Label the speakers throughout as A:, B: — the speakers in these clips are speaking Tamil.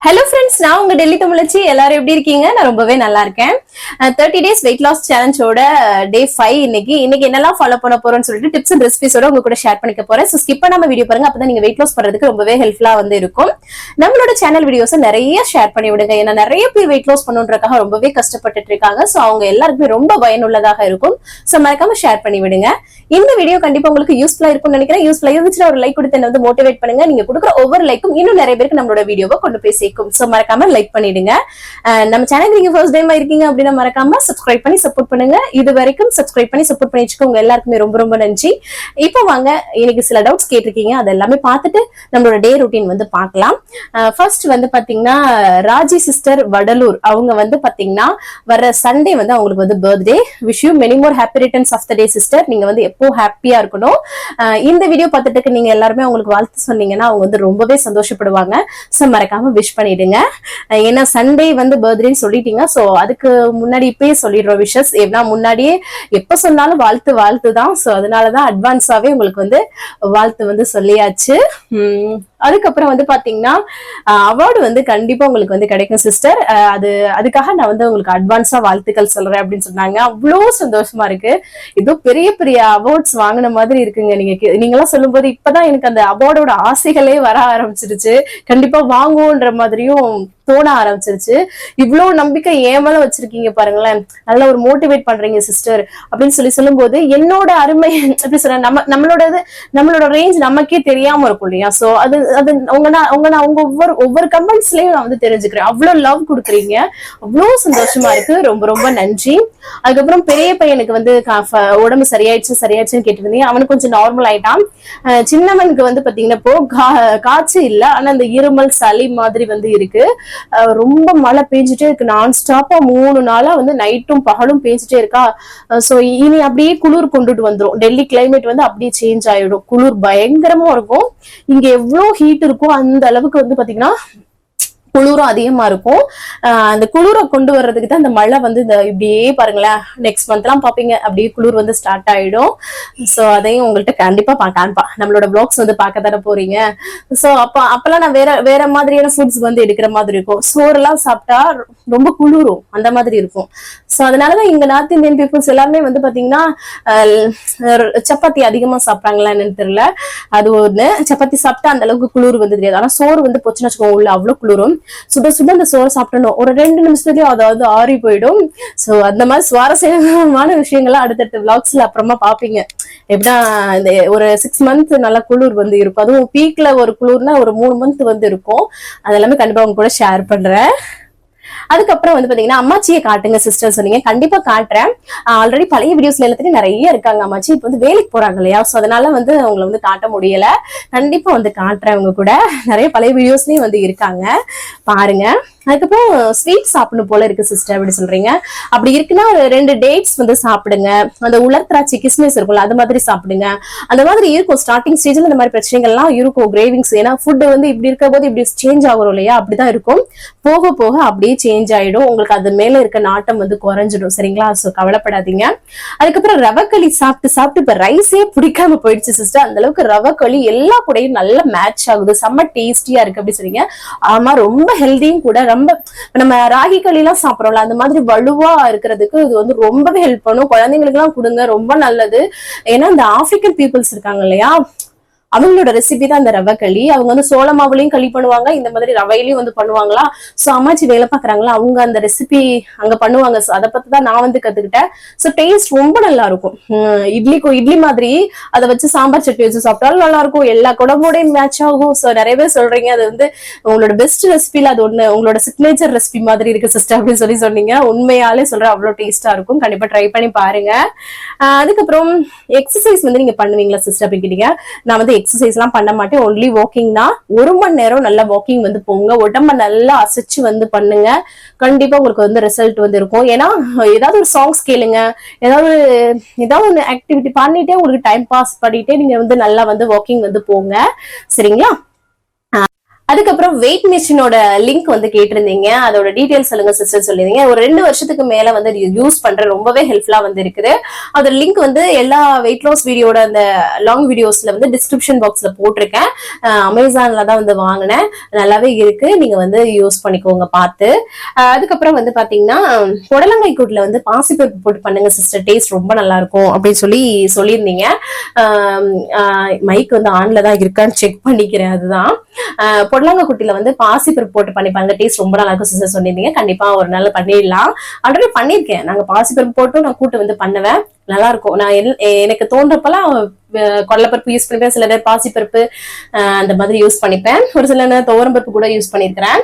A: ஹலோ ஃப்ரெண்ட்ஸ், நான் உங்க டெல்லி தமிழச்சி. எல்லாரும் எப்படி இருக்கீங்க? நான் ரொம்பவே நல்லா இருக்கேன். 30 days வெயிட் லாஸ் சேலஞ்சோட டே 5 இன்னைக்கு என்னெல்லாம் ஃபாலோ பண்ண போறோம்னு சொல்லிட்டு டிப்ஸ் அண்ட் ரெசிபிஸோட உங்க கூட ஷேர் பண்ணிக்க போறேன். ஸோ ஸ்கிப் பண்ணாம வீடியோ பாருங்க, அப்பதான் நீங்க வெயிட் லாஸ் பண்றதுக்கு ரொம்பவே ஹெல்ப்ஃபுல்லா இருக்கும். நம்மளோட சேனல் வீடியோஸை நிறைய ஷேர் பண்ணி விடுங்க. ஏன்னா நிறைய பேர் வெயிட் லாஸ் பண்ணுறதுக்காக ரொம்பவே கஷ்டப்பட்டுட்டு இருக்காங்க. ஸோ அவங்க எல்லாருக்குமே ரொம்ப பயனுள்ளதாக இருக்கும். ஸோ மறக்காம ஷேர் பண்ணி விடுங்க. இந்த வீடியோ கண்டிப்பா உங்களுக்கு யூஸ்ஃபுல்லா இருக்கும்னு நினைக்கிறேன். யூஸ்ஃபுல்லா இருந்துச்சுன்னா ஒரு லைக் கொடுத்து என்ன வந்து மோட்டிவேட் பண்ணுங்க. நீங்க கொடுக்குற ஒவ்வொரு லைக்கும் இன்னும் நிறைய பேருக்கு நம்மளோட வீடியோவை கொண்டு போய் சேர்க்கும். சோ மறக்காம லைக் பண்ணிடுங்க. நம்ம சேனல் நீங்க ஃபர்ஸ்ட் டைம் இருக்கீங்க அப்படின்னா மறக்காம சப்ஸ்கிரைப் பண்ணி சப்போர்ட் பண்ணுங்க. இது வரைக்கும் சப்ஸ்கிரைப் பண்ணி சப்போர்ட் பண்ணி வச்சுக்கோங்க. எல்லாருக்குமே ரொம்ப ரொம்ப நன்றி. இப்போ வாங்க, இன்னைக்கு சில டவுட்ஸ் கேட்டிருக்கீங்க, அது எல்லாமே பார்த்துட்டு நம்மளோட டே ரொட்டீன் வந்து பார்க்கலாம். ஃபர்ஸ்ட் வந்து பாத்தீங்கன்னா ராஜி சிஸ்டர் வடலூர், அவங்க வந்து பாத்தீங்கன்னா வர சண்டே வந்து அவங்களுக்கு வந்து birthday. Wish you many more happy returns of the day sister. நீங்க வந்து எப்போ ஹாப்பியா இருக்கணும். இந்த வீடியோ பார்த்துட்டு நீங்க எல்லாருமே அவங்களுக்கு வாழ்த்து சொன்னீங்கன்னா அவங்க வந்து ரொம்பவே சந்தோஷப்படுவாங்க. சோ மறக்காம விஷ் பண்ணிடுங்க. ஏன்னா சண்டே வந்து பர்த்டேன்னு சொல்லிட்டீங்க. சோ அதுக்கு முன்னாடி இப்பயே சொல்லிடுறோம் விஷஸ். ஏன்னா முன்னாடியே எப்ப சொன்னாலும் வாழ்த்து தான். சோ அதனாலதான் அட்வான்ஸாவே உங்களுக்கு வந்து வாழ்த்து வந்து சொல்லியாச்சு. அதுக்கப்புறம் வந்து பாத்தீங்கன்னா அவார்டு வந்து கண்டிப்பா உங்களுக்கு வந்து கிடைக்கும் சிஸ்டர். அதுக்காக நான் வந்து உங்களுக்கு அட்வான்ஸா வாழ்த்துக்கள் சொல்றேன் அப்படின்னு சொன்னாங்க. அவ்வளவு சந்தோஷமா இருக்கு. ஏதோ பெரிய பெரிய அவார்ட்ஸ் வாங்கின மாதிரி இருக்குங்க. நீங்களாம் சொல்லும் போது இப்பதான் எனக்கு அந்த அவார்டோட ஆசைகளே வர ஆரம்பிச்சிருச்சு. கண்டிப்பா வாங்குவோன்ற மாதிரியும் தோண ஆரம்பிச்சிருச்சு. இவ்வளவு நம்பிக்கை ஏமல வச்சிருக்கீங்க பாருங்களேன். நல்லா ஒரு மோட்டிவேட் பண்றீங்க சிஸ்டர் அப்படின்னு சொல்லும் போது என்னோட அருமை எப்படி சொல்ற, நம்மளோட ரேஞ்ச் நமக்கே தெரியாம இருக்கும் இல்லையா? சோ அது ஒவ்வொரு கமெண்ட்ஸ்லயும் நான் வந்து தெரிஞ்சுக்கிறேன். அவ்வளவு லவ் கொடுக்குறீங்க. அவ்வளவு சந்தோஷமா இருக்கு. ரொம்ப ரொம்ப நன்றி. அதுக்கப்புறம் பெரிய பையனுக்கு வந்து உடம்பு சரியாயிடுச்சுன்னு கேட்டிருந்தீங்க. அவனுக்கு கொஞ்சம் நார்மல் ஆயிட்டான். சின்னவனுக்கு வந்து பாத்தீங்கன்னா இப்போ காய்ச்சல் இல்ல, ஆனா அந்த இருமல் சளி மாதிரி வந்து இருக்கு. ரொம்ப மழை பெஞ்சிட்டே இருக்கு. நான் ஸ்டாப்பா 3 நாளா வந்து நைட்டும் பகலும் பெஞ்சிட்டே இருக்கா. சோ இனி அப்படியே குளிர் கொண்டுட்டு வந்துரும். டெல்லி கிளைமேட் வந்து அப்படியே சேஞ்ச் ஆயிடும். குளிர் பயங்கரமா இருக்கும். இங்க எவ்வளவு ஹீட் இருக்கும் அந்த அளவுக்கு வந்து பாத்தீங்கன்னா குளிரும் அதிகமா இருக்கும். அந்த குளிரை கொண்டு வர்றதுக்கு தான் இந்த மழை வந்து இந்த இப்படியே பாருங்களேன். நெக்ஸ்ட் மந்த் எல்லாம் பாப்பீங்க, அப்படியே குளிர் வந்து ஸ்டார்ட் ஆயிடும். சோ அதையும் உங்கள்கிட்ட கண்டிப்பா காண்பா. நம்மளோட பிளாக்ஸ் வந்து பார்க்க தானே போறீங்க. சோ அப்பெல்லாம் நான் வேற மாதிரியான ஃபுட்ஸ் வந்து எடுக்கிற மாதிரி இருக்கும். சோறு எல்லாம் சாப்பிட்டா ரொம்ப குளிரும், அந்த மாதிரி இருக்கும். சோ அதனாலதான் இங்க நார்த் இந்தியன் பீப்புள்ஸ் எல்லாமே வந்து பாத்தீங்கன்னா சப்பாத்தி அதிகமா சாப்பிட்டாங்களா என்னன்னு தெரியல. அது ஒண்ணு, சப்பாத்தி சாப்பிட்டா அந்த அளவுக்கு குளிர் வந்து தெரியாது. ஆனா சோறு வந்து போச்சுன்னு வச்சுக்கோங்க, உள்ள அவ்வளவு குளிரும். சுட அந்த சோறு சாப்பிடணும். ஒரு 2 நிமிஷத்துலயும் அதாவது ஆறி போயிடும். சோ அந்த மாதிரி சுவாரஸ்யமான விஷயங்கள்லாம் அடுத்தடுத்த விளாக்ஸ்ல அப்புறமா பாப்பீங்க. எப்படின்னா இந்த ஒரு 6 மந்த் நல்லா குளிர் வந்து இருக்கும். அதுவும் பீக்ல ஒரு குளிர்னா ஒரு 3 மந்த் வந்து இருக்கும். அதெல்லாமே கண்டிப்பா உங்க கூட ஷேர் பண்றேன். அதுக்கப்புறம் வந்து பாத்தீங்கன்னா அம்மாச்சியை காட்டுங்க சிஸ்டர் சொன்னீங்க. கண்டிப்பா காட்டுறேன். ஆல்ரெடி பழைய வீடியோஸ்ல எல்லாத்தையும் நிறைய இருக்காங்க அம்மாச்சி. இப்ப வந்து வேலைக்கு போறாங்க இல்லையா? சோ அதனால வந்து அவங்களை வந்து காட்ட முடியல. கண்டிப்பா வந்து காட்டுறேன். அவங்க கூட நிறைய பழைய வீடியோஸ்லயும் வந்து இருக்காங்க, பாருங்க. அதுக்கப்புறம் ஸ்வீட் சாப்பிடணும் போல இருக்கு சிஸ்டர் அப்படி சொல்றீங்க. அப்படி இருக்குன்னா ஒரு 2 டேட்ஸ் வந்து சாப்பிடுங்க. அந்த உலர் திராட்சை கிஸ்மிஸ் இருக்கும்ல, அது மாதிரி சாப்பிடுங்க. அந்த மாதிரி இருக்கும். ஸ்டார்டிங் ஸ்டேஜ்ல இந்த மாதிரி பிரச்சனைகள்லாம் இருக்கும், கிரேவிங்ஸ். ஏன்னா ஃபுட் வந்து இப்படி இருக்க போது இப்படி சேஞ்ச் ஆகும் இல்லையா? அப்படிதான் இருக்கும். போக போக அப்படியே சேஞ்ச் ஆயிடும். உங்களுக்கு அது மேல இருக்க நாட்டம் வந்து குறைஞ்சிடும். சரிங்களா? சோ கவலைப்படாதீங்க. அதுக்கப்புறம் ரவக்களி சாப்பிட்டு இப்ப ரைஸே பிடிக்காம போயிடுச்சு சிஸ்டர். அந்த அளவுக்கு ரவக்களி எல்லா கூடயும் நல்ல மேட்ச் ஆகுது. செம்ம டேஸ்டியா இருக்கு அப்படி சொல்றீங்க. ஆமா, ரொம்ப ஹெல்தியும் கூட. ரொம்ப நம்ம ராகி களி எல்லாம் சாப்பிடறோம்ல, அந்த மாதிரி வலுவா இருக்கிறதுக்கு இது வந்து ரொம்பவே ஹெல்ப் பண்ணும். குழந்தைங்களுக்கு எல்லாம் கொடுங்க, ரொம்ப நல்லது. ஏன்னா இந்த ஆப்பிரிக்கன் பீப்புள்ஸ் இருக்காங்க இல்லையா, அவங்களோட ரெசிபி தான் இந்த ரவை களி. அவங்க வந்து சோள மாவுலையும் களி பண்ணுவாங்க, இந்த மாதிரி ரவையிலையும் வந்து பண்ணுவாங்களா. சோ அம்மாச்சி வேலை பாக்குறாங்களா, அவங்க அந்த ரெசிபி அங்க பண்ணுவாங்க. அதை பத்தி தான் நான் வந்து கத்துக்கிட்டேன். சோ டேஸ்ட் ரொம்ப நல்லா இருக்கும். இட்லி மாதிரி அதை வச்சு சாம்பார் சட்னி வச்சு சாப்பிட்டாலும் நல்லா இருக்கும். எல்லா குடம்போடையும் மேட்ச் ஆகும். சோ நிறைய பேர் சொல்றீங்க அது வந்து உங்களோட பெஸ்ட் ரெசிபில அது ஒண்ணு, உங்களோட சிக்னேச்சர் ரெசிபி மாதிரி இருக்கு சிஸ்டர் அப்படின்னு சொன்னீங்க. உண்மையாலே சொல்றேன், அவ்வளவு டேஸ்டா இருக்கும். கண்டிப்பா ட்ரை பண்ணி பாருங்க. அதுக்கப்புறம் எக்ஸசைஸ் வந்து நீங்க பண்ணுவீங்களா சிஸ்டர் அப்படின்னு கேட்டீங்க. நான் வந்து எக்ஸசைஸ் எல்லாம் பண்ண மாட்டேன். ஒன்லி வாக்கிங் தான். 1 மணி நேரம் நல்லா வாக்கிங் வந்து போங்க. உடம்ப நல்லா அசைச்சு வந்து பண்ணுங்க. கண்டிப்பா உங்களுக்கு வந்து ரிசல்ட் வந்து இருக்கும். ஏன்னா ஏதாவது ஒரு சாங்ஸ் கேளுங்க, ஏதாவது ஆக்டிவிட்டி பண்ணிட்டே உங்களுக்கு டைம் பாஸ் பண்ணிட்டே நீங்க வந்து நல்லா வந்து வாக்கிங் வந்து போங்க. சரிங்களா? அதுக்கப்புறம் வெயிட் மிஷினோட லிங்க் வந்து கேட்டிருந்தீங்க, அதோட டீடைல்ஸ் சொல்லுங்க சிஸ்டர் சொல்லிருந்தீங்க. ஒரு 2 வருஷத்துக்கு மேல வந்து யூஸ் பண்ற ரொம்பவே ஹெல்ப்ஃபுல்லா வந்து இருக்குது. அதோட லிங்க் வந்து எல்லா வெயிட் லாஸ் வீடியோட அந்த லாங் வீடியோஸ்ல வந்து டிஸ்கிரிப்ஷன் பாக்ஸ்ல போட்டிருக்கேன். அமேசான்ல தான் வந்து வாங்கினேன், நல்லாவே இருக்கு, நீங்க வந்து யூஸ் பண்ணிக்கோங்க பார்த்து. அதுக்கப்புறம் வந்து பாத்தீங்கன்னா புடலங்காய் கூட்டுல வந்து பாசிப்பருப்பு போட்டு பண்ணுங்க சிஸ்டர், டேஸ்ட் ரொம்ப நல்லா இருக்கும் அப்படின்னு சொல்லியிருந்தீங்க. மைக் வந்து ஆன்ல தான் இருக்கான்னு செக் பண்ணிக்கிறேன். அதுதான் பொடலங்காய் குட்டில வந்து பாசிப்பருப்பு போட்டு பண்ணி பாருங்க, டேஸ்ட் ரொம்ப நல்லா இருக்கும் சிஸ்டர் சொல்லியிருந்தீங்க. கண்டிப்பா ஒரு நாள் பண்ணிடலாம். ஆல்ரெடி பண்ணிருக்கேன், நாங்க பாசிப்பருப்பு போட்டு நான் கூட்டு வந்து பண்ணுவேன், நல்லா இருக்கும். நான் எனக்கு தோன்றப்பெல்லாம் கடலைப்பருப்பு யூஸ் பண்ணிப்பேன், சில நேரம் பாசிப்பருப்பு அந்த மாதிரி யூஸ் பண்ணிப்பேன், ஒரு சில நேரம் துவரம்பருப்பு கூட யூஸ் பண்ணிருக்கிறேன்.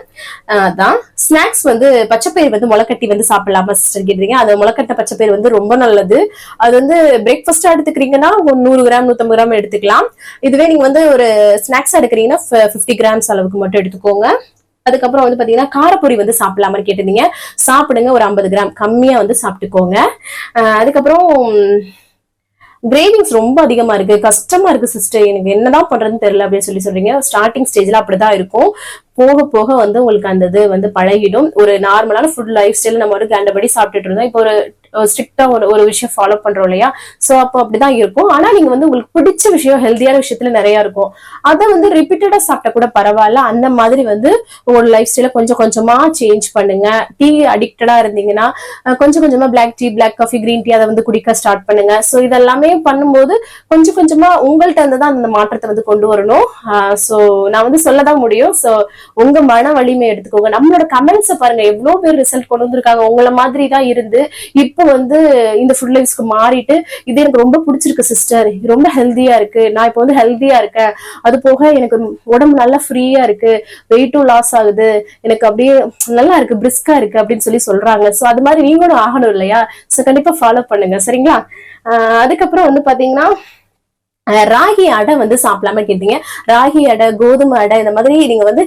A: அதான் ஸ்நாக்ஸ் வந்து பச்சைப்பயிர் வந்து முளைக்கட்டி வந்து சாப்பிடலாமா சிஸ்டர் கேட்டீங்க. அது முளைக்கட்ட பச்சைப்பயிர் வந்து ரொம்ப நல்லது. அது வந்து பிரேக்ஃபாஸ்டா எடுத்துக்கிறீங்கன்னா 100 கிராம் 150 கிராம் எடுத்துக்கலாம். இதுவே நீங்க வந்து ஒரு ஸ்நாக்ஸ் எடுக்கிறீங்கன்னா 50 கிராம்ஸ் அளவுக்கு மட்டும் எடுத்துக்கோங்க. அதுக்கப்புறம் வந்து பாத்தீங்கன்னா காரப்பொரி வந்து சாப்பிடலாம் மாதிரி கேட்டிருந்தீங்க, சாப்பிடுங்க, ஒரு 50 கிராம் கம்மியா வந்து சாப்பிட்டுக்கோங்க. அதுக்கப்புறம் கிரேவிங்ஸ் ரொம்ப அதிகமா இருக்கு, கஷ்டமா இருக்கு சிஸ்டர், எனக்கு என்னதான் பண்றதுன்னு தெரியல அப்படின்னு சொல்றீங்க. ஸ்டார்டிங் ஸ்டேஜ்ல அப்படிதான் இருக்கும், போக போக வந்து உங்களுக்கு அந்த இது வந்து பழகிடும். ஒரு நார்மலான ஃபுட் லைஃப் ஸ்டைல் நம்ம வந்து கண்டபடி சாப்பிட்டுட்டு இருந்தோம், இப்போ ஒரு ஸ்ட்ரிக்டா ஒரு விஷயம் ஃபாலோ பண்றோம் இல்லையா, சோ அப்போ அப்படிதான் இருக்கும். ஆனா நீங்க வந்து உங்களுக்கு பிடிச்ச விஷயம் ஹெல்தியான விஷயத்துல நிறைய இருக்கும், அதை வந்து ரிப்பீட்டடா சாப்பிட்டா கூட பரவாயில்ல. அந்த மாதிரி வந்து உங்களோட லைஃப் ஸ்டைல கொஞ்சம் கொஞ்சமா சேஞ்ச் பண்ணுங்க. டீ அடிக்டடா இருந்தீங்கன்னா கொஞ்சம் கொஞ்சமா black tea, black coffee, green tea அதை வந்து குடிக்க ஸ்டார்ட் பண்ணுங்க. சோ இதெல்லாமே பண்ணும்போது கொஞ்சம் கொஞ்சமா உங்கள்கிட்ட இருந்து தான் அந்த மாற்றத்தை வந்து கொண்டு வரணும். சோ நான் வந்து சொல்லதான் முடியும். சோ உங்க மன வலிமை எடுத்துக்கோங்க. நம்மளோட கமெண்ட்ஸை பாருங்க, எவ்வளவு பேர் ரிசல்ட் கொண்டு வந்திருக்காங்க. உங்களை மாதிரி தான் இருந்து இப்போ வந்து இந்த ஃபுட் லைஃப்ஸ்க்கு மாறிட்டு இது எனக்கு ரொம்ப பிடிச்சிருக்கு சிஸ்டர், ரொம்ப ஹெல்தியா இருக்கு, நான் இப்போ வந்து ஹெல்தியா இருக்கேன், அது போக எனக்கு உடம்பு நல்லா ஃப்ரீயா இருக்கு, வெயிட்டும் லாஸ் ஆகுது, எனக்கு அப்படியே நல்லா இருக்கு, பிரிஸ்கா இருக்கு அப்படின்னு சொல்றாங்க. சோ அது மாதிரி நீங்களும் ஆகணும் இல்லையா? சோ கண்டிப்பா ஃபாலோ பண்ணுங்க, சரிங்களா? அதுக்கப்புறம் வந்து பாத்தீங்கன்னா ராகி அடை வந்து சாப்பிடலாம கேட்டீங்க. ராகி அடை, கோதுமை அடை, இந்த மாதிரி நீங்க வந்து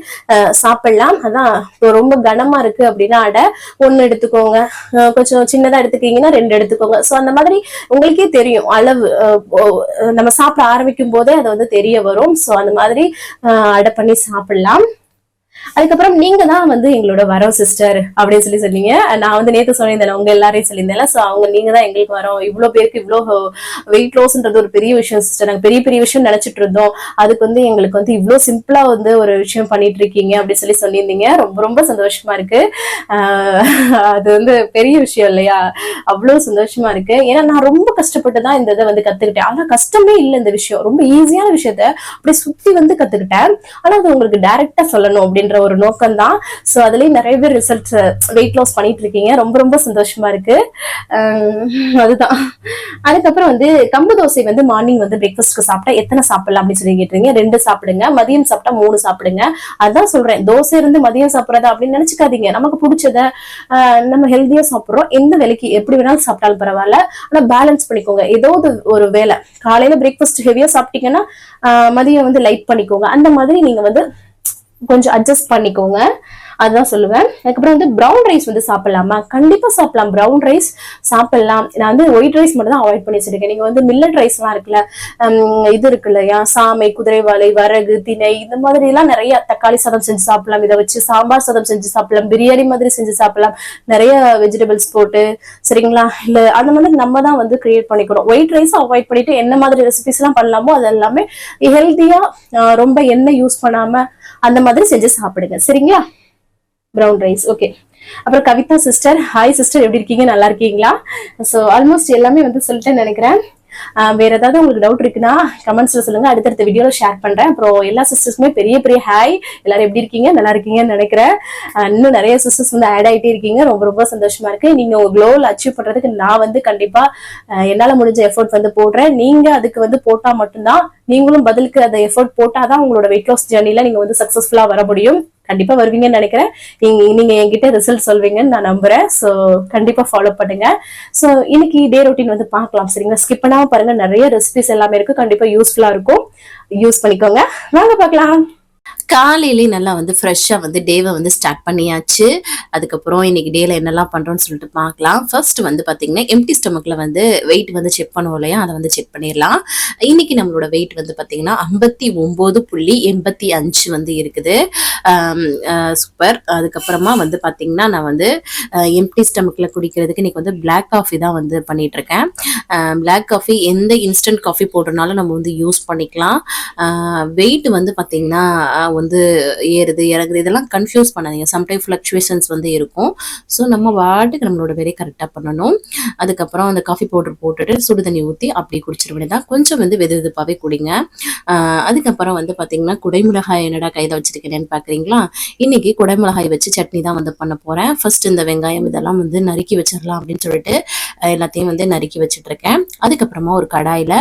A: சாப்பிடலாம். அதான் ரொம்ப கனமா இருக்கு அப்படின்னா அடை 1 எடுத்துக்கோங்க, கொஞ்சம் சின்னதா எடுத்துக்கீங்கன்னா 2 எடுத்துக்கோங்க. சோ அந்த மாதிரி உங்களுக்கே தெரியும் அளவு, நம்ம சாப்பிட ஆரம்பிக்கும் போதே அது வந்து தெரிய வரும். சோ அந்த மாதிரி அடை பண்ணி சாப்பிடலாம். அதுக்கப்புறம் நீங்க தான் வந்து எங்களோட வரோம் சிஸ்டர் அப்படின்னு சொன்னீங்க. நான் வந்து நேத்து சொல்லியிருந்தேன், உங்க எல்லாரையும் சொல்லியிருந்தேன். சோ அவங்க நீங்க தான் எங்களுக்கு வரோம், இவ்வளவு பேருக்கு இவ்வளவு வெயிட் லாஸ்ன்றது ஒரு பெரிய விஷயம் சிஸ்டர், நாங்க பெரிய பெரிய விஷயம் நினைச்சிட்டு இருந்தோம், அதுக்கு வந்து எங்களுக்கு வந்து இவ்வளவு சிம்பிளா வந்து ஒரு விஷயம் பண்ணிட்டு இருக்கீங்க அப்படின்னு சொல்லியிருந்தீங்க. ரொம்ப ரொம்ப சந்தோஷமா இருக்கு. அது வந்து பெரிய விஷயம் இல்லையா? அவ்வளவு சந்தோஷமா இருக்கு. ஏன்னா நான் ரொம்ப கஷ்டப்பட்டு தான் இந்த இதை வந்து கத்துக்கிட்டேன். ஆனா கஷ்டமே இல்லை, இந்த விஷயம் ரொம்ப ஈஸியான விஷயத்த அப்படியே சுத்தி வந்து கத்துக்கிட்டேன். ஆனா அது உங்களுக்கு டைரக்டா சொல்லணும் அப்படின்ற ஒரு நோக்கம் தான். சோ அதுலயும் நிறைய பேர் ரிசல்ட் வெயிட் லாஸ் பண்ணிட்டு இருக்கீங்க, ரொம்ப ரொம்ப சந்தோஷமா இருக்கு. அதுதான். அதுக்கப்புறம் வந்து கம்பு தோசை வந்து மார்னிங் வந்து பிரேக்ஃபாஸ்ட்க்கு சாப்பிட்டா எத்தனை சாப்பிடலாம் அப்படின்னு சொல்லி கேட்டீங்க. 2 சாப்பிடுங்க, மதியம் சாப்பிட்டா 3 சாப்பிடுங்க. அதான் சொல்றேன், தோசை இருந்து மதியம் சாப்பிடறதா அப்படின்னு நினைச்சுக்காதீங்க. நமக்கு பிடிச்சத நம்ம ஹெல்தியா சாப்பிடுறோம், எந்த வேலைக்கு எப்படி வேணாலும் சாப்பிட்டாலும் பரவாயில்ல, ஆனா பேலன்ஸ் பண்ணிக்கோங்க. ஏதோ ஒரு வேலை, காலையில பிரேக்ஃபாஸ்ட் ஹெவியா சாப்பிட்டீங்கன்னா மதியம் வந்து லைட் பண்ணிக்கோங்க. அந்த மாதிரி நீங்க வந்து கொஞ்சம் அட்ஜஸ்ட் பண்ணிக்கோங்க, அதுதான் சொல்லுவேன். அதுக்கப்புறம் வந்து ப்ரௌன் ரைஸ் வந்து சாப்பிடலாமா? கண்டிப்பா சாப்பிடலாம், ப்ரௌன் ரைஸ் சாப்பிடலாம். நான் வந்து ஒயிட் ரைஸ் மட்டும் தான் அவாய்ட் பண்ணி வச்சிருக்கேன். நீங்க வந்து மில்லட் ரைஸ் எல்லாம் இருக்குல்ல, இது இருக்கு இல்லையா, சாமை, குதிரைவாலை, வரகு, திணை, இந்த மாதிரி எல்லாம் நிறைய தக்காளி சாதம் செஞ்சு சாப்பிடலாம், இதை வச்சு சாம்பார் சாதம் செஞ்சு சாப்பிடலாம், பிரியாணி மாதிரி செஞ்சு சாப்பிடலாம், நிறைய வெஜிடபிள்ஸ் போட்டு, சரிங்களா? இல்ல அந்த மாதிரி நம்ம தான் வந்து கிரியேட் பண்ணிக்கணும். ஒயிட் ரைஸ் அவாய்ட் பண்ணிட்டு என்ன மாதிரி ரெசிபிஸ் எல்லாம் பண்ணலாமோ அது எல்லாமே ஹெல்தியா, ரொம்ப எண்ணெய் யூஸ் பண்ணாம அந்த மாதிரி செஞ்சு சாப்பிடுங்க, சரிங்களா? Brown rice. ஓகே. அப்புறம் கவிதா சிஸ்டர், ஹாய் சிஸ்டர், எப்படி இருக்கீங்க, நல்லா இருக்கீங்களா? சோ ஆல்மோஸ்ட் எல்லாமே வந்து சொல்லிட்டேன்னு நினைக்கிறேன். வேற ஏதாவது உங்களுக்கு டவுட் இருக்குன்னா கமெண்ட்ஸ்ல சொல்லுங்க, அடுத்தடுத்த வீடியோல ஷேர் பண்றேன். அப்புறம் எல்லா சிஸ்டர்ஸ்க்குமே பெரிய பெரிய ஹாய், எல்லாரும் எப்படி இருக்கீங்க, நல்லா இருக்கீங்கன்னு நினைக்கிறேன். இன்னும் நிறைய சிஸ்டர்ஸ் வந்து ஆட் ஆயிட்டே இருக்கீங்க, ரொம்ப ரொம்ப சந்தோஷமா இருக்கு. நீங்க உங்க கோல் அச்சீவ் பண்றதுக்கு நான் வந்து கண்டிப்பா என்னால முடிஞ்ச எஃபோர்ட் வந்து போடுறேன். நீங்க அதுக்கு வந்து போட்டா மட்டும்தான், நீங்களும் பதிலுக்கு அந்த எஃபோர்ட் போட்டாதான் உங்களோட வெயிட் லாஸ் ஜர்னில நீங்க வந்து சக்சஸ்ஃபுல்லா வர முடியும். கண்டிப்பா வருவீங்கன்னு நினைக்கிறேன். நீங்க என்கிட்ட ரிசல்ட் சொல்வீங்கன்னு நான் நம்புறேன். சோ கண்டிப்பா ஃபாலோ பண்ணுங்க. சோ இன்னைக்கு டே ரொட்டீன் வந்து பார்க்கலாம், சரிங்களா? ஸ்கிப் பண்ணாம பாருங்க, நிறைய ரெசிபிஸ் எல்லாமே இருக்கு, கண்டிப்பா யூஸ்ஃபுல்லா இருக்கும், யூஸ் பண்ணிக்கோங்க. வாங்க பார்க்கலாம்.
B: காலையிலே நல்லா வந்து ஃப்ரெஷ்ஷாக வந்து டேவை வந்து ஸ்டார்ட் பண்ணியாச்சு. அதுக்கப்புறம் இன்னைக்கு டேல என்னெல்லாம் பண்ணுறோன்னு சொல்லிட்டு பார்க்கலாம். ஃபர்ஸ்ட் வந்து பார்த்தீங்கன்னா எம்டி ஸ்டொமக்கில் வந்து வெயிட் வந்து செக் பண்ணுவோம் இல்லையா, அதை வந்து செக் பண்ணிடலாம். இன்னைக்கு நம்மளோட வெயிட் வந்து பார்த்தீங்கன்னா 59.85 வந்து இருக்குது. சூப்பர். அதுக்கப்புறமா வந்து பார்த்தீங்கன்னா நான் வந்து எம்டி ஸ்டொமக்கில் குடிக்கிறதுக்கு இன்னைக்கு வந்து பிளாக் காஃபி தான் வந்து பண்ணிட்டு இருக்கேன். பிளாக் காஃபி எந்த இன்ஸ்டன்ட் காஃபி போடுறதுனாலும் நம்ம வந்து யூஸ் பண்ணிக்கலாம். வெயிட் வந்து பார்த்தீங்கன்னா வந்து ஏறுது இறங்குது இதெல்லாம் கன்ஃபியூஸ் பண்ணாதீங்க. சம்டைம் ஃப்ளக்சுவேஷன்ஸ் வந்து இருக்கும். ஸோ நம்ம வாட்டுக்கு நம்மளோட வேலையை கரெக்டாக பண்ணணும். அதுக்கப்புறம் அந்த காஃபி பவுடர் போட்டுட்டு சுடு தண்ணி ஊற்றி அப்படி குடிச்சிட வேண்டியதான். கொஞ்சம் வந்து வெது வெதுப்பாகவே குடிங்க. அதுக்கப்புறம் வந்து பார்த்தீங்கன்னா குடைமிளகாய் என்னடா கையில் வச்சிருக்கேன்னு பார்க்குறீங்களா, இன்னைக்கு குடைமிளகாய் வச்சு சட்னி தான் வந்து பண்ண போகிறேன். ஃபர்ஸ்ட் இந்த வெங்காயம் இதெல்லாம் வந்து நறுக்கி வச்சிடலாம் அப்படின்னு சொல்லிட்டு எல்லாத்தையும் வந்து நறுக்கி வச்சுட்டு இருக்கேன். அதுக்கப்புறமா ஒரு கடாயில்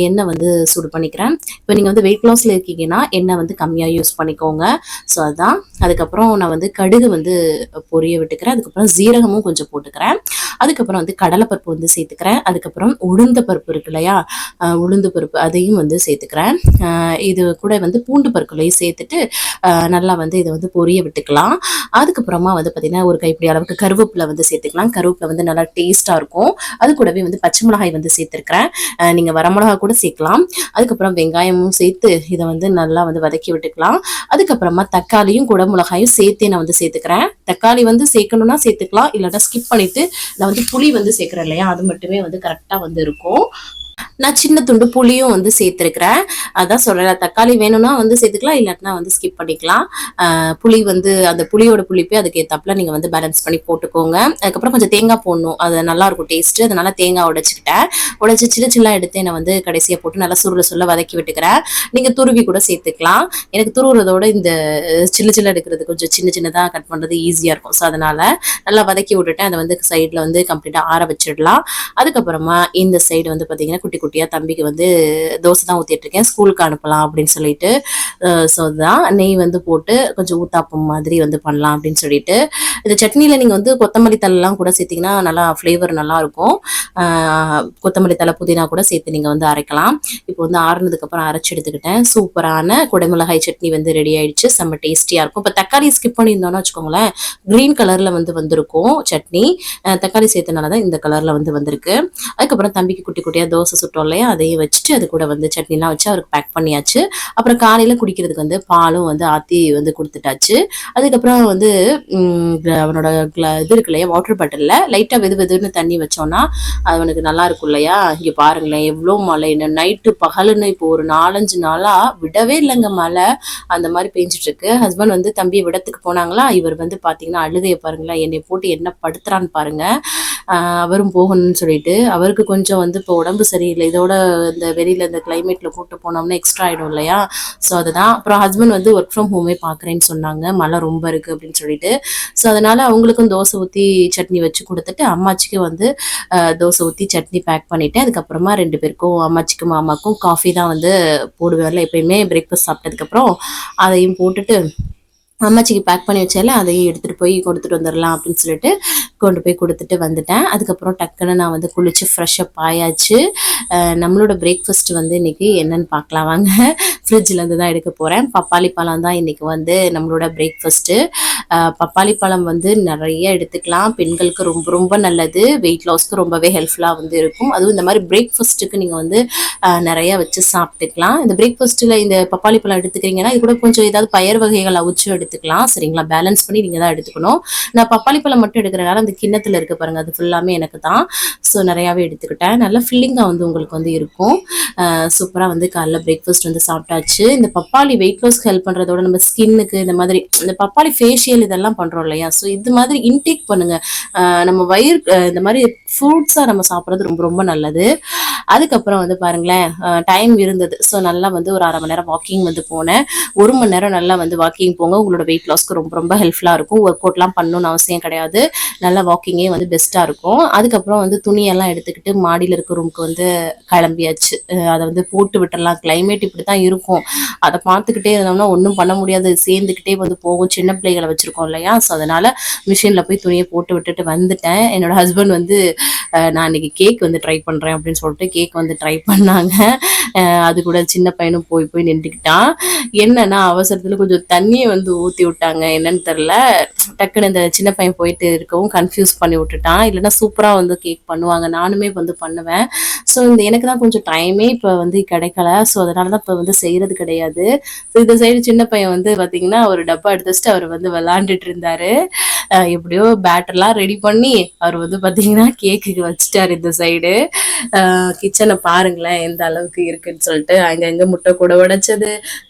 B: எண்ணெய் வந்து சூடு பண்ணிக்கிறேன். இப்போ நீங்கள் வந்து வெயிட் லாஸில் இருக்கீங்கன்னா எண்ணெய் வந்து கம்மியாக யூஸ் பண்ணிக்கோங்க. ஸோ அதுதான். அதுக்கப்புறம் நான் வந்து கடுகு வந்து பொரிய விட்டுக்கிறேன். அதுக்கப்புறம் ஜீரகமும் கொஞ்சம் போட்டுக்கிறேன். அதுக்கப்புறம் வந்து கடலைப்பருப்பு வந்து சேர்த்துக்கிறேன். அதுக்கப்புறம் உளுந்த பருப்பு இருக்கு இல்லையா, உளுந்து பருப்பு அதையும் வந்து சேர்த்துக்கிறேன். இது கூட வந்து பூண்டு பருப்புலையும் சேர்த்துட்டு நல்லா வந்து இதை வந்து பொரிய விட்டுக்கலாம். அதுக்கப்புறமா வந்து பார்த்தீங்கன்னா ஒரு கைப்பிடி அளவுக்கு கருவேப்பிலை வந்து சேர்த்துக்கலாம். கருவேப்பிலை வந்து நல்லா டேஸ்ட்டாக இருக்கும். அது கூடவே வந்து பச்சை மிளகாய் வந்து சேர்த்துருக்கிறேன். நீங்கள் வரமிளகா கூட சேர்க்கலாம். அதுக்கப்புறம் வெங்காயமும் சேர்த்து இதை வந்து நல்லா வந்து வதக்கி விட்டுக்கலாம். அதுக்கப்புறமா தக்காளியும் குடமிளகாயும் சேர்த்தே நான் வந்து சேர்த்துக்கிறேன். தக்காளி வந்து சேர்க்கணும்னா சேர்த்துக்கலாம், இல்லாட்டா ஸ்கிப் பண்ணிட்டு நான் வந்து புளி வந்து சேர்க்குறேன் இல்லையா, அது மட்டுமே வந்து கரெக்டாக வந்து இருக்கும். நான் சின்ன துண்டு புளியும் வந்து சேர்த்துருக்கிறேன். அதான் சொல்கிறேன், தக்காளி வேணும்னா வந்து சேர்த்துக்கலாம், இல்லாட்டினா வந்து ஸ்கிப் பண்ணிக்கலாம். புளி வந்து அந்த புளியோட புளிப்பே அதுக்கு ஏற்றாப்புல நீங்கள் வந்து பேலன்ஸ் பண்ணி போட்டுக்கோங்க. அதுக்கப்புறம் கொஞ்சம் தேங்காய் போடணும், அது நல்லாயிருக்கும் டேஸ்ட்டு. அதனால தேங்காய் உடைச்சிக்கிட்டேன். உடைச்சி சின்ன சின்ன எடுத்து நான் வந்து கடைசியாக போட்டு நல்லா சுருள வதக்கி விட்டுக்கிறேன். நீங்கள் துருவி கூட சேர்த்துக்கலாம். எனக்கு துருவுறதோட இந்த சின்ன எடுக்கிறது கொஞ்சம் சின்னதாக கட் பண்ணுறது ஈஸியாக இருக்கும். ஸோ அதனால் நல்லா வதக்கி விட்டுட்டேன். அதை வந்து சைடில் வந்து கம்ப்ளீட்டாக ஆற வச்சிடலாம். அதுக்கப்புறமா இந்த சைடு வந்து பார்த்தீங்கன்னா குட்டி குட்டியாக தம்பிக்கு வந்து தோசை தான் ஊற்றிட்டு இருக்கேன், ஸ்கூலுக்கு அனுப்பலாம் அப்படின்னு சொல்லிட்டு. ஸோ தான் நெய் வந்து போட்டு கொஞ்சம் ஊத்தாப்பம் மாதிரி வந்து பண்ணலாம் அப்படின்னு சொல்லிட்டு. இந்த சட்னியில் நீங்கள் வந்து கொத்தமல்லி தழைலாம் கூட சேர்த்திங்கன்னா நல்லா ஃப்ளேவர் நல்லாயிருக்கும். கொத்தமல்லி தழை புதினா கூட சேர்த்து நீங்கள் வந்து அரைக்கலாம். இப்போ வந்து ஆறுனதுக்கப்புறம் அரைச்சி எடுத்துக்கிட்டேன். சூப்பரான குடைமிளகாய் சட்னி வந்து ரெடி ஆயிடுச்சு. செம்ம டேஸ்டியாக இருக்கும். இப்போ தக்காளி ஸ்கிப் பண்ணியிருந்தோம்னா வச்சுக்கோங்களேன், க்ரீன் கலரில் வந்து வந்திருக்கும் சட்னி. தக்காளி சேர்த்தனால தான் இந்த கலரில் வந்து வந்திருக்கு. அதுக்கப்புறம் தம்பிக்கு குட்டி குட்டியாக தோசை சுட்டோம் இல்லையா, அதையும் வச்சுட்டு அது கூட வந்து சட்னிலாம் வச்சு அவருக்கு பேக் பண்ணியாச்சு. அப்புறம் காலையில் குடிக்கிறதுக்கு வந்து பாலும் வந்து ஆற்றி வந்து கொடுத்துட்டாச்சு. அதுக்கப்புறம் வந்து அவனோட இது இருக்கு இல்லையா, வாட்டர் பாட்டிலில் லைட்டாக வெதுன்னு தண்ணி வச்சோன்னா அது அவனுக்கு நல்லா இருக்கும் இல்லையா. இங்கே பாருங்களேன் எவ்வளோ மழை, நைட்டு பகலுன்னு இப்போ ஒரு 4-5 நாளாக விடவே இல்லைங்க மழை. அந்த மாதிரி பெஞ்சிட்டு இருக்கு. ஹஸ்பண்ட் வந்து தம்பியை விடத்துக்கு போனாங்களா, இவர் வந்து பார்த்தீங்கன்னா அழுகையை பாருங்களேன், என்னை போட்டு என்ன படுத்துறான்னு பாருங்க. அவரும் போகணும்னு சொல்லிட்டு அவருக்கு கொஞ்சம் வந்து இப்போ உடம்பு சரியில்லை. இதோட இந்த வெளியில் இந்த கிளைமேட்டில் கூட்டு போனோம்னா எக்ஸ்ட்ரா ஆகிடும் இல்லையா. ஸோ அதுதான். அப்புறம் ஹஸ்பண்ட் வந்து ஒர்க் ஃப்ரம் ஹோமே பார்க்குறேன்னு சொன்னாங்க, மழை ரொம்ப இருக்குது அப்படின்னு சொல்லிட்டு. ஸோ அதனால் அவங்களுக்கும் தோசை ஊற்றி சட்னி வச்சு கொடுத்துட்டு அம்மாச்சிக்கு வந்து தோசை ஊற்றி சட்னி பேக் பண்ணிவிட்டேன். அதுக்கப்புறமா 2 பேருக்கும் அம்மாச்சிக்கும் மாமாக்கும் காஃபி தான் வந்து போடுவேன்ல எப்பயுமே பிரேக்ஃபாஸ்ட் சாப்பிட்டதுக்கப்புறம், அதையும் போட்டுட்டு அம்மாச்சிக்கு பேக் பண்ணி வச்சால அதையும் எடுத்துகிட்டு போய் கொடுத்துட்டு வந்துடலாம் அப்படின்னு சொல்லிட்டு கொண்டு போய் கொடுத்துட்டு வந்துட்டேன். அதுக்கப்புறம் டக்குன்னு நான் வந்து குளிச்சு ஃப்ரெஷ்ஷப் ஆயாச்சு. நம்மளோட பிரேக்ஃபாஸ்ட் வந்து இன்றைக்கி என்னென்னு பார்க்கலாம் வாங்க. ஃப்ரிட்ஜிலேருந்து தான் எடுக்க போகிறேன். பப்பாளி பழம் தான் இன்றைக்கி வந்து நம்மளோட பிரேக்ஃபாஸ்ட்டு. பப்பாளி பழம் வந்து நிறைய எடுத்துக்கலாம், பெண்களுக்கு ரொம்ப ரொம்ப நல்லது, வெயிட் லாஸ்க்கு ரொம்பவே ஹெல்ப்ஃபுல்லாக வந்து இருக்கும். அதுவும் இந்த மாதிரி பிரேக்ஃபாஸ்ட்டுக்கு நீங்கள் வந்து நிறையா வச்சு சாப்பிட்டுக்கலாம். இந்த பிரேக்ஃபாஸ்ட்டில் இந்த பப்பாளி பழம் எடுத்துக்கிறீங்கன்னா இது கூட கொஞ்சம் ஏதாவது பயர் வகைகள் அவிச்சு எடுத்துக்கலாம். சரிங்களா, பேலன்ஸ் பண்ணி நீங்கள் தான் எடுத்துக்கணும். நான் பப்பாளி பழம் மட்டும் எடுக்கிறனால அந்த கிண்ணத்தில் இருக்க பாருங்கள், அது ஃபுல்லாமே எனக்கு தான். ஸோ நிறையாவே எடுத்துக்கிட்டேன். நல்லா ஃபில்லிங்காக வந்து உங்களுக்கு வந்து இருக்கும். சூப்பராக வந்து காலைல பிரேக்ஃபாஸ்ட் வந்து சாப்பிட்டாச்சு. இந்த பப்பாளி வெயிட் லாஸ்க்கு ஹெல்ப் பண்ணுறதோட நம்ம ஸ்கின்னுக்கு இந்த மாதிரி இந்த பப்பாளி ஃபேஷியல் இதெல்லாம் பண்ணுறோம் இல்லையா, ஸோ இது மாதிரி இன்டேக் பண்ணுங்கள். நம்ம வயிறு இந்த மாதிரி ஃப்ரூட்ஸாக நம்ம சாப்பிட்றது ரொம்ப ரொம்ப நல்லது. அதுக்கப்புறம் வந்து பாருங்களேன் டைம் இருந்தது. ஸோ நல்லா வந்து ஒரு 1/2 மணி நேரம் வாக்கிங் வந்து போனேன். 1 மணி நேரம் நல்லா வந்து வாக்கிங் போங்க. உங்களோட நம்மளோட வெயிட் லாஸ்க்கு ரொம்ப ரொம்ப ஹெல்ப்ஃபுல்லாக இருக்கும். ஒர்க் அவுட்லாம் பண்ணணும்னு அவசியம் கிடையாது. நல்லா வாக்கிங்கே வந்து பெஸ்ட்டாக இருக்கும். அதுக்கப்புறம் வந்து துணியெல்லாம் எடுத்துக்கிட்டு மாடியில் இருக்க ரூமுக்கு வந்து கிளம்பியாச்சு. அதை வந்து போட்டு விட்டுறலாம், கிளைமேட் இப்படி தான் இருக்கும். அதை பார்த்துக்கிட்டே இருந்தோம்னா ஒன்றும் பண்ண முடியாது, சேர்ந்துக்கிட்டே வந்து போகும். சின்ன பிள்ளைகளை வச்சுருக்கோம் இல்லையா, ஸோ அதனால் மிஷினில் போய் துணியை போட்டு விட்டுட்டு வந்துட்டேன். என்னோட ஹஸ்பண்ட் வந்து நான் இன்னைக்கு கேக் வந்து ட்ரை பண்ணுறேன் அப்படின்னு சொல்லிட்டு கேக் வந்து ட்ரை பண்ணாங்க. அது கூட சின்ன பையனும் போய் போய் நின்றுக்கிட்டான். என்னன்னா அவசரத்தில் கொஞ்சம் தண்ணியை வந்து ஊற்றி விட்டாங்க, என்னன்னு தெரில. டக்குன்னு இந்த சின்ன பையன் போயிட்டு இருக்கவும் கன்ஃபியூஸ் பண்ணி விட்டுட்டான். இல்லைன்னா சூப்பராக வந்து கேக் பண்ணுவாங்க, நானுமே வந்து பண்ணுவேன். ஸோ எனக்கு தான் கொஞ்சம் டைமே இப்போ வந்து கிடைக்கல. ஸோ அதனால தான் இப்போ வந்து செய்கிறது கிடையாது. ஸோ இந்த சைடு சின்ன பையன் வந்து பார்த்தீங்கன்னா ஒரு டப்பா எடுத்து வச்சுட்டு அவர் வந்து விளாண்டுட்டு இருந்தாரு. எப்படியோ பேட்டர்லாம் ரெடி பண்ணி அவர் வந்து பார்த்தீங்கன்னா கேக்குக்கு வச்சுட்டாரு. இந்த சைடு கிச்சனை பாருங்களேன் எந்த அளவுக்கு இருக்குன்னு சொல்லிட்டு, அங்கங்கே முட்டை கூட உடைச்சது,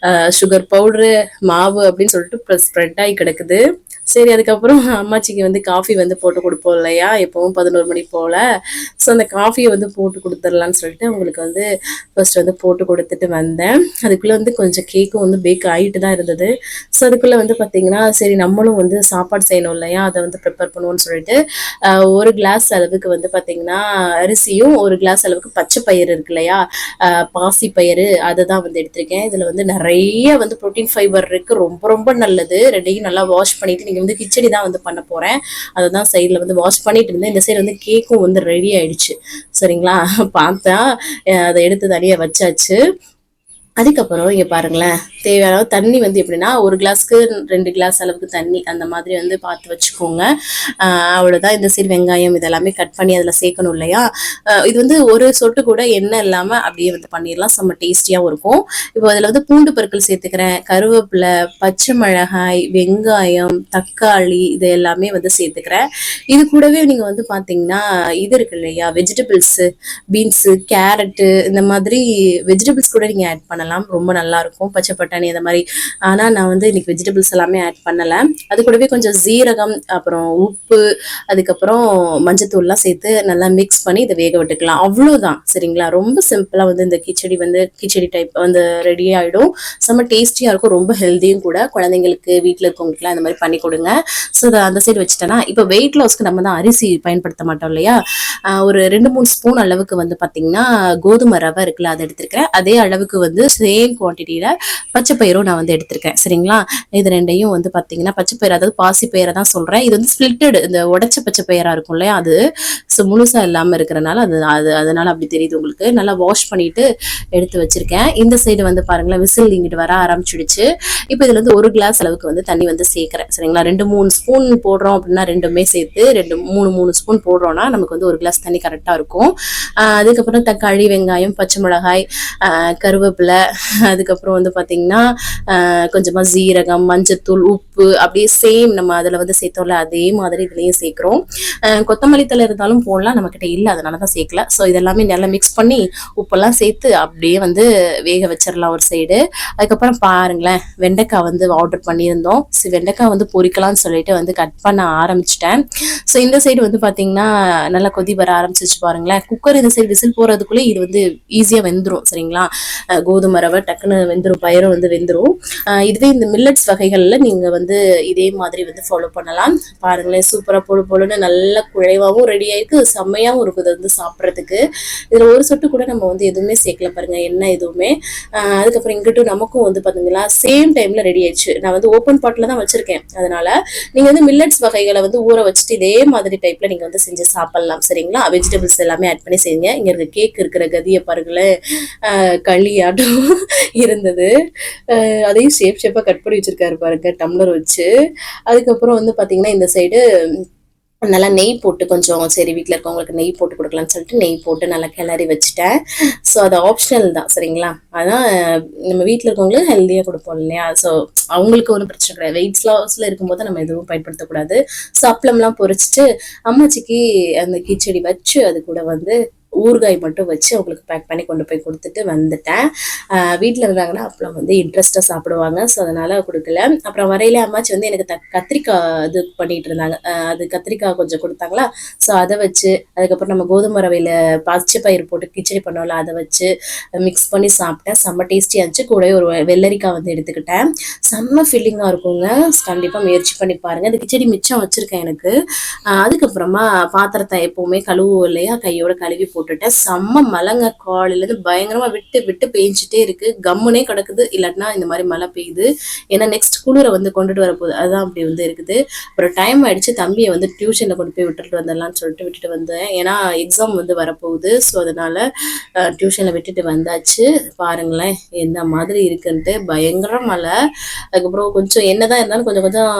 B: சுகர் பவுடரு, மாவு அப்படின்னு சொல்லிட்டு ஸ்ப்ரெட் ஆகி கிடக்குது. சரி, அதுக்கப்புறம் அம்மாச்சிக்கு வந்து காஃபி வந்து போட்டு கொடுப்போம் இல்லையா, எப்பவும் 11 மணி போல். ஸோ அந்த காஃபியை வந்து போட்டு கொடுத்துடலான்னு சொல்லிட்டு அவங்களுக்கு வந்து ஃபர்ஸ்ட் வந்து போட்டு கொடுத்துட்டு வந்தேன். அதுக்குள்ளே வந்து கொஞ்சம் கேக்கும் வந்து பேக் ஆகிட்டு தான் இருந்தது. ஸோ அதுக்குள்ளே வந்து பார்த்திங்கன்னா சரி நம்மளும் வந்து சாப்பாடு செய்யணும் இல்லையா, அதை வந்து ப்ரிப்பேர் பண்ணுவோன்னு சொல்லிட்டு ஒரு கிளாஸ் அளவுக்கு வந்து பார்த்திங்கன்னா அரிசியும் ஒரு கிளாஸ் அளவுக்கு பச்சை பயிறு இருக்கு இல்லையா, பாசி பயிறு, அதை தான் வந்து எடுத்திருக்கேன். இதில் வந்து நிறைய வந்து ப்ரோட்டீன் ஃபைபர் இருக்குது, ரொம்ப ரொம்ப நல்லது. ரெண்டையும் நல்லா வாஷ் பண்ணிவிட்டு நீங்கள் வந்து கிச்சடி தான் வந்து பண்ண போகிறேன். அதை தான் சைடில் வந்து வாஷ் பண்ணிட்டு இருந்தேன். இந்த சைடு வந்து கேக்கும் வந்து ரெடி ஆயிடுச்சு. சரிங்களா, பார்த்தா அதை எடுத்து தனியாக வச்சாச்சு. அதுக்கப்புறம் இங்கே பாருங்களேன், தேவையான தண்ணி வந்து எப்படின்னா ஒரு கிளாஸ்க்கு 2 கிளாஸ் அளவுக்கு தண்ணி, அந்த மாதிரி வந்து பார்த்து வச்சுக்கோங்க. அவ்வளோதான். இந்த சைடு வெங்காயம் இதெல்லாமே கட் பண்ணி அதில் சேர்க்கணும் இல்லையா. இது வந்து ஒரு சொட்டு கூட எண்ணெய் இல்லாமல் அப்படியே வந்து பண்ணிடலாம், செம்ம டேஸ்டியாகவும் இருக்கும். இப்போ அதில் வந்து பூண்டு பற்கள் சேர்த்துக்கிறேன், கருவேப்பிலை, பச்சை மிளகாய், வெங்காயம், தக்காளி, இது எல்லாமே வந்து சேர்த்துக்கிறேன். இது கூடவே நீங்கள் வந்து பார்த்தீங்கன்னா இது இருக்கு இல்லையா, வெஜிடபிள்ஸு, பீன்ஸு, கேரட்டு, இந்த மாதிரி வெஜிடபிள்ஸ் கூட நீங்கள் ஆட் பண்ணலாம், ரொம்ப நல்லா இருக்கும். பச்சை பட்டாணி அந்த மாதிரி. ஆனால் நான் வந்து இன்னைக்கு வெஜிடபிள்ஸ் எல்லாமே ஆட் பண்ணலை. அது கூடவே கொஞ்சம் ஜீரகம், அப்புறம் உப்பு, அதுக்கப்புறம் மஞ்சத்தூள்லாம் சேர்த்து நல்லா மிக்ஸ் பண்ணி இதை வேக விட்டுக்கலாம். அவ்வளோதான். சரிங்களா, ரொம்ப சிம்பிளாக வந்து இந்த கிச்சடி டைப் வந்து ரெடி ஆகிடும். செம்ம டேஸ்டியாக இருக்கும், ரொம்ப ஹெல்த்தியும் கூட. குழந்தைங்களுக்கு வீட்டில் இருக்கவங்களுக்குலாம் இந்த மாதிரி பண்ணி கொடுங்க. ஸோ அதை அந்த சைடு வச்சுட்டேன்னா இப்போ வெயிட் லாஸ்க்கு நம்ம தான் அரிசி பயன்படுத்த மாட்டோம் இல்லையா. ஒரு 2-3 ஸ்பூன் அளவுக்கு வந்து பார்த்தீங்கன்னா கோதுமை ரவை இருக்குல்ல, அதை எடுத்துருக்கிறேன். அதே அளவுக்கு வந்து சேம் குவான்டிட்டியில் பச்சை பயிரும் நான் வந்து எடுத்திருக்கேன். சரிங்களா, இது ரெண்டையும் வந்து பார்த்தீங்கன்னா பச்சை பயிர், அதாவது பாசி பயிரை தான் சொல்கிறேன். இது வந்து ஸ்பிளிட்டடு, இந்த உடச்ச பச்சை பயிராக இருக்கும் இல்லையா, அது ஸோ முழுசாக இல்லாமல் இருக்கிறனால அதனால அப்படி தெரியுது உங்களுக்கு. நல்லா வாஷ் பண்ணிட்டு எடுத்து வச்சிருக்கேன். இந்த சைடு வந்து பாருங்களேன் விசில் இங்கிட்டு வர ஆரம்பிச்சிடுச்சு. இப்போ இதில் வந்து 1 கிளாஸ் அளவுக்கு வந்து தண்ணி வந்து சேர்க்குறேன். சரிங்களா, 2-3 ஸ்பூன் போடுறோம் அப்படின்னா ரெண்டுமே சேர்த்து 2-3 ஸ்பூன் போடுறோம்னா நமக்கு வந்து 1 கிளாஸ் தண்ணி கரெக்டாக இருக்கும். அதுக்கப்புறம் தக்காளி, வெங்காயம், பச்சை மிளகாய், கருவேப்பிலை, அதுக்கப்புறம் வந்து பார்த்தீங்கன்னா கொஞ்சமாக ஜீரகம், மஞ்சத்தூள், உப்பு, அப்படியே சேம் நம்ம அதில் வந்து சேர்த்தோம்ல அதே மாதிரி இதுலேயும் சேர்க்குறோம். கொத்தமல்லி தழை இருந்தாலும் போடலாம், நம்மக்கிட்ட இல்லை அதனால தான் சேர்க்கல. ஸோ இதெல்லாமே நல்லா மிக்ஸ் பண்ணி உப்பெல்லாம் சேர்த்து அப்படியே வந்து வேக வச்சிடலாம் ஒரு சைடு. அதுக்கப்புறம் பாருங்களேன், வெண்டைக்காய் வந்து ஆர்டர் பண்ணியிருந்தோம். ஸோ வெண்டைக்காய் வந்து பொரிக்கலாம்னு சொல்லிட்டு வந்து கட் பண்ண ஆரம்பிச்சிட்டேன். ஸோ இந்த சைடு வந்து பார்த்தீங்கன்னா நல்லா கொதி வர ஆரம்பிச்சிச்சு பாருங்களேன். குக்கர் இந்த சைடு விசில் போகிறதுக்குள்ளே இது வந்து ஈஸியாக வெந்துடும். சரிங்களா, கோதுமை ரவை டக்குன்னு வெந்துடும், பயிரும் வந்து வெந்துடும். இதுவே இந்த மில்லட்ஸ் வகைகளில் நீங்கள் வந்து இதே மாதிரி வந்து ஃபாலோ பண்ணலாம். பாருங்களேன், சூப்பராக போலுன்னு நல்ல குழைவாகவும் ரெடி ஆயிருக்கு, செம்மையாகவும் இருக்குது வந்து சாப்பிட்றதுக்கு. இதில் ஒரு சொட்டு கூட நம்ம வந்து எதுவுமே சேர்க்கல பாருங்க, எண்ணெய் எதுவுமே. அதுக்கப்புறம் இங்கிட்டும் நமக்கும் வந்து பார்த்தீங்களா சேம் டைமில் ரெடி ஆயிடுச்சு. நான் வந்து ஓப்பன் பாட்டில் தான் வச்சுருக்கேன். அதனால நீங்கள் வந்து மில்லட்ஸ் வகைகளை வந்து ஊற வச்சுட்டு இதே மாதிரி டைப்பில் நீங்கள் வந்து செஞ்சு சாப்பிட்லாம். சரிங்களா, வெஜிடபிள்ஸ் எல்லாமே ஆட் பண்ணி செய்யுங்க. இங்கே இருக்க கேக் இருக்கிற கதியை பாருங்களேன், களியாட்டம் இருந்தது. அதையும் ஷேப்பாக கட் பண்ணி வச்சிருக்காரு பாருங்க டம்ளர் வச்சு. அதுக்கப்புறம் வந்து பார்த்தீங்கன்னா இந்த சைடு நல்லா நெய் போட்டு கொஞ்சம் சரி வீட்டில் இருக்கவங்களுக்கு நெய் போட்டு கொடுக்கலான்னு சொல்லிட்டு நெய் போட்டு நல்லா கிளறி வச்சுட்டேன். ஸோ அது ஆப்ஷனல் தான். சரிங்களா, அதான் நம்ம வீட்டில் இருக்கவங்களுக்கு ஹெல்த்தியாக கொடுப்போம் இல்லையா. ஸோ அவங்களுக்கு ஒன்றும் பிரச்சனை கிடையாது. வெயிட் லாஸில் இருக்கும்போது நம்ம எதுவும் பயன்படுத்தக்கூடாது. ஸோ அப்பளம்லாம் பொரிச்சிட்டு அம்மாச்சிக்கு அந்த கிச்சடி வச்சு அது கூட வந்து ஊறுகாய் மட்டும் வச்சு அவங்களுக்கு பேக் பண்ணி கொண்டு போய் கொடுத்துட்டு வந்துட்டேன். வீட்டில் இருந்தாங்கன்னா அப்பளம் வந்து இன்ட்ரெஸ்ட்டாக சாப்பிடுவாங்க. ஸோ அதனால் கொடுக்கல. அப்புறம் வரையில அம்மாச்சி வந்து எனக்கு கத்திரிக்காய் இது பண்ணிட்டு இருந்தாங்க. அது கத்திரிக்காய் கொஞ்சம் கொடுத்தாங்களா, ஸோ அதை வச்சு, அதுக்கப்புறம் நம்ம கோதுமை ரவையில் பச்சை பயிர் போட்டு கிச்சடி பண்ணோம்ல, அதை வச்சு மிக்ஸ் பண்ணி சாப்பிட்டேன். செம்ம டேஸ்டியாக இருந்துச்சு. கூட ஒரு வெள்ளரிக்காய் வந்து எடுத்துக்கிட்டேன். செம்ம ஃபீலிங்காக இருக்குங்க. கண்டிப்பாக முயற்சி பண்ணி பாருங்கள். இந்த கிச்சடி மிச்சம் வச்சுருக்கேன் எனக்கு. அதுக்கப்புறமா பாத்திரத்தை எப்போவுமே கழுவுவோம் இல்லையா, கையோட கழுவி போட்டுட்டேன். செம்ம மழைங்க. காலையிலேருந்து பயங்கரமாக விட்டு விட்டு பெஞ்சிட்டே இருக்கு. கம்முனே கிடக்குது. இல்லாட்டினா இந்த மாதிரி மழை பெய்யுது. ஏன்னா நெக்ஸ்ட் குளிரை வந்து கொண்டுட்டு வரப்போகுது, அதுதான் அப்படி வந்து இருக்குது. அப்புறம் டைம் ஆயிடுச்சு. தம்பியை வந்து டியூஷனில் கொண்டு போய் விட்டுட்டு வந்துடலாம்னு சொல்லிட்டு விட்டுட்டு வந்தேன். ஏன்னா எக்ஸாம் வந்து வரப்போகுது. ஸோ அதனால டியூஷனில் விட்டுட்டு வந்தாச்சு. பாருங்களேன் எந்த மாதிரி இருக்குன்ட்டு. பயங்கர மழை. அதுக்கப்புறம் கொஞ்சம் என்னதான் இருந்தாலும் கொஞ்சம் கொஞ்சம்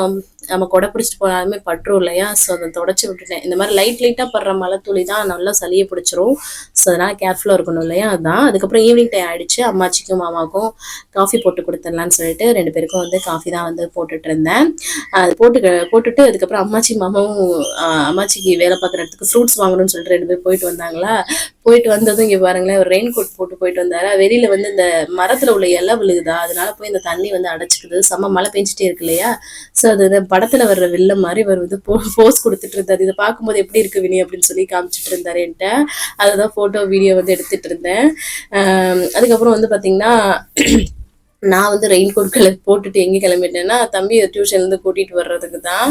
B: நம்ம கொடை பிடிச்சிட்டு போனாலுமே பட்டுரும் இல்லையா, ஸோ அதை தொடச்சி விட்டுட்டேன். இந்த மாதிரி லைட்டாக படுற மழை துளி தான் நல்லா சளியை பிடிச்சிரும். ஸோ அதனால் கேர்ஃபுல்லாக இருக்கணும் இல்லையா, அதுதான். அதுக்கப்புறம் ஈவினிங் டைம் ஆயிடுச்சு. அம்மாச்சிக்கும் மாமாவுக்கும் காஃபி போட்டு கொடுத்துடலான்னு சொல்லிட்டு 2 பேருக்கும் வந்து காஃபி தான் வந்து போட்டுட்டு இருந்தேன். அது போட்டுட்டு அதுக்கப்புறம் அம்மாச்சி மாமாவும் அம்மாச்சிக்கு வேலை பார்க்குற இடத்துக்கு ஃப்ரூட்ஸ் வாங்கணும்னு சொல்லிட்டு 2 பேர் போயிட்டு வந்தாங்களா. போயிட்டு வந்ததும் இங்கே பாருங்களேன், ஒரு ரெயின் கோட் போயிட்டு வந்தாரு. வெளியில வந்து இந்த மரத்துல உள்ள இலை விழுகுதா, அதனால போய் இந்த தண்ணி வந்து அடைச்சிக்குது. செம்ம மழை பெஞ்சிட்டே இருக்கு இல்லையா. ஸோ அது படத்துல வர்ற வெள்ளம் மாதிரி அவர் வந்து போஸ் கொடுத்துட்டு இருந்தாரு. இதை பார்க்கும்போது எப்படி இருக்கு வினி அப்படின்னு சொல்லி காமிச்சிட்டு இருந்தாரு என்கிட்ட. அதுதான் போட்டோ வீடியோ வந்து எடுத்துட்டு இருந்தேன். அதுக்கப்புறம் வந்து பாத்தீங்கன்னா நான் வந்து ரெயின் கோட் போட்டுட்டு எங்கே கிளம்பிட்டேன்னா தம்பி டியூஷன்லேருந்து கூட்டிகிட்டு வர்றதுக்கு தான்.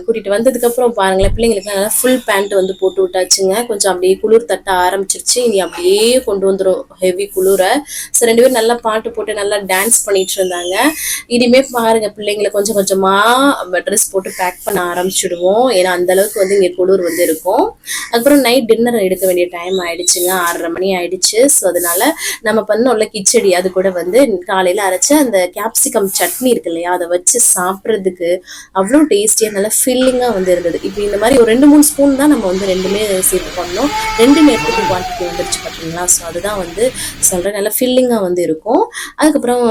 B: கூட்டிகிட்டு வந்ததுக்கப்புறம் பாருங்களேன், பிள்ளைங்களுக்கு நல்லா ஃபுல் பேண்ட் வந்து போட்டு விட்டாச்சுங்க. கொஞ்சம் அப்படியே குளிர் தட்ட ஆரம்பிச்சிருச்சு. இனி அப்படியே கொண்டு வந்துடும் ஹெவி குளிரை. ஸோ 2 பேரும் நல்லா பாட்டு போட்டு நல்லா டான்ஸ் பண்ணிட்டு இருந்தாங்க. இனிமே பாருங்கள், பிள்ளைங்களை கொஞ்சம் கொஞ்சமாக ட்ரெஸ் போட்டு பேக் பண்ண ஆரம்பிச்சிடுவோம். ஏன்னா அந்தளவுக்கு வந்து இங்கே குளிர் வந்து இருக்கும். அதுக்கப்புறம் நைட் டின்னர் எடுக்க வேண்டிய டைம் ஆயிடுச்சுங்க. 6:30 மணி ஆயிடுச்சு. ஸோ அதனால நம்ம பண்ணோம்ல கிச்சடி, அது கூட வந்து காலையில் அரைச்ச அந்த கேப்சிகம் சட்னி இருக்கு இல்லையா, அதை வச்சு சாப்பிட்றதுக்கு அவ்வளோ டேஸ்டியாக நல்லா ஃபில்லிங்காக வந்து இருந்தது. இப்போ இந்த மாதிரி ஒரு 2-3 ஸ்பூன் தான் நம்ம வந்து 2மே சேர்த்து பண்ணோம். 2 நேரத்துக்கு குவான்டிட்டி வந்துருச்சு பார்த்தீங்களா. ஸோ அதுதான் வந்து சொல்கிறேன், நல்லா ஃபில்லிங்காக வந்து இருக்கும். அதுக்கப்புறம்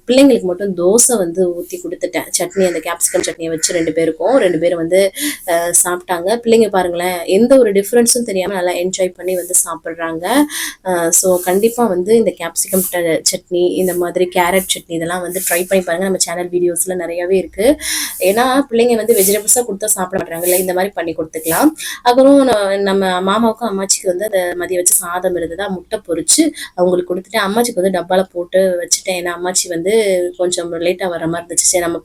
B: பிள்ளைங்களுக்கு மட்டும் தோசை வந்து ஊற்றி கொடுத்துட்டேன். சட்னி, அந்த கேப்சிகம் சட்னியை வச்சு 2 பேரும் வந்து சாப்பிட்டாங்க. பிள்ளைங்க பாருங்களேன், எந்த ஒரு டிஃப்ரென்ஸும் தெரியாமல் நல்லா என்ஜாய் பண்ணி வந்து சாப்பிட்றாங்க. ஸோ கண்டிப்பாக வந்து இந்த கேப்சிகம் சட்னி, இந்த மாதிரி கேரட் சட்னி இதெல்லாம் வந்து ட்ரை பண்ணி பாருங்க. நம்ம சேனல் வீடியோஸ்ல நிறையவே இருக்கு. ஏன்னா பிள்ளைங்க வந்து வெஜிடபிள்ஸா கொடுத்தா சாப்பிட மாட்டாங்கல்ல, இந்த மாதிரி பண்ணி கொடுத்துக்கலாம். அப்புறம் நம்ம மாமாவுக்கும் அம்மாச்சிக்கு வந்து அதை மதியம் வச்சு சாதம் இருந்ததா, முட்டை பொரிச்சு அவங்களுக்கு கொடுத்துட்டு அம்மாச்சிக்கு வந்து டப்பால போட்டு வச்சுட்டேன். ஏன்னா அம்மாச்சி வந்து கொஞ்சம் லேட்டா வர மாதிரி இருந்துச்சு. சரி நம்ம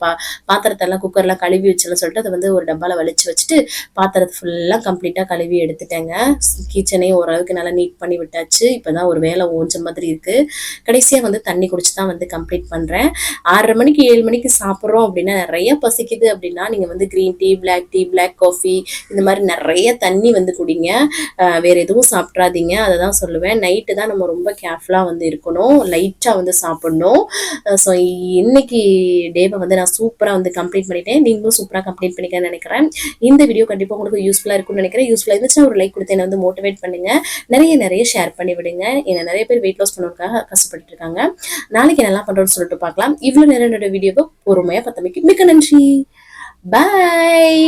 B: பாத்திரத்தெல்லாம் குக்கர்லாம் கழுவி வச்சுலாம் சொல்லிட்டு அதை வந்து ஒரு டப்பால வலிச்சு வச்சுட்டு பாத்திரத்தை ஃபுல்லா கம்ப்ளீட்டா கழுவி எடுத்துட்டேங்க. கிச்சனையும் ஓரளவுக்கு நல்லா நீட் பண்ணி விட்டாச்சு. இப்பதான் ஒரு வேலை ஓஞ்ச மாதிரி இருக்கு. கடைசியா வந்து தண்ணி குடிச்சு தான் வந்து கம்ப்ளீட் பண்றேன். 6:30 மணிக்கு 7 மணிக்கு சாப்பிட்றோம் அப்படின்னா, நிறைய பசிக்குது அப்படின்னா நீங்க வந்து கிரீன் டீ, பிளாக் காஃபி, இந்த மாதிரி நிறைய தண்ணி வந்து குடிங்க. வேற எதுவும் சாப்பிட்றாதீங்க. அதை தான் சொல்லுவேன். நைட்டு தான் நம்ம ரொம்ப கேர்ஃபுல்லா வந்து இருக்கணும். லைட்டா வந்து சாப்பிடணும். ஸோ இன்னைக்கு டேவை வந்து நான் சூப்பரா வந்து கம்ப்ளீட் பண்ணிட்டேன். நீங்களும் சூப்பரா கம்ப்ளீட் பண்ணிக்கன்னு நினைக்கிறேன். இந்த வீடியோ கண்டிப்பா உங்களுக்கு யூஸ்ஃபுல்லா இருக்கும்னு நினைக்கிறேன். யூஸ்ஃபுல்லா இருந்துச்சுன்னா ஒரு லைக் கொடுத்து என்ன வந்து மோட்டிவேட் பண்ணுங்க. நிறைய ஷேர் பண்ணி விடுங்க. ஏன்னா நிறைய பேர் வெயிட் லாஸ் பண்ணுறதுக்காக கஷ்டப்பட்டு இருக்காங்க. நாளைக்கு நல்லா பண்றோம்னு சொல்லிட்டு பார்க்கலாம். இவ்வளவு நேரம் என்னோட வீடியோவை பொறுமையா பார்த்தமைக்கு மிக்க நன்றி. பாய்.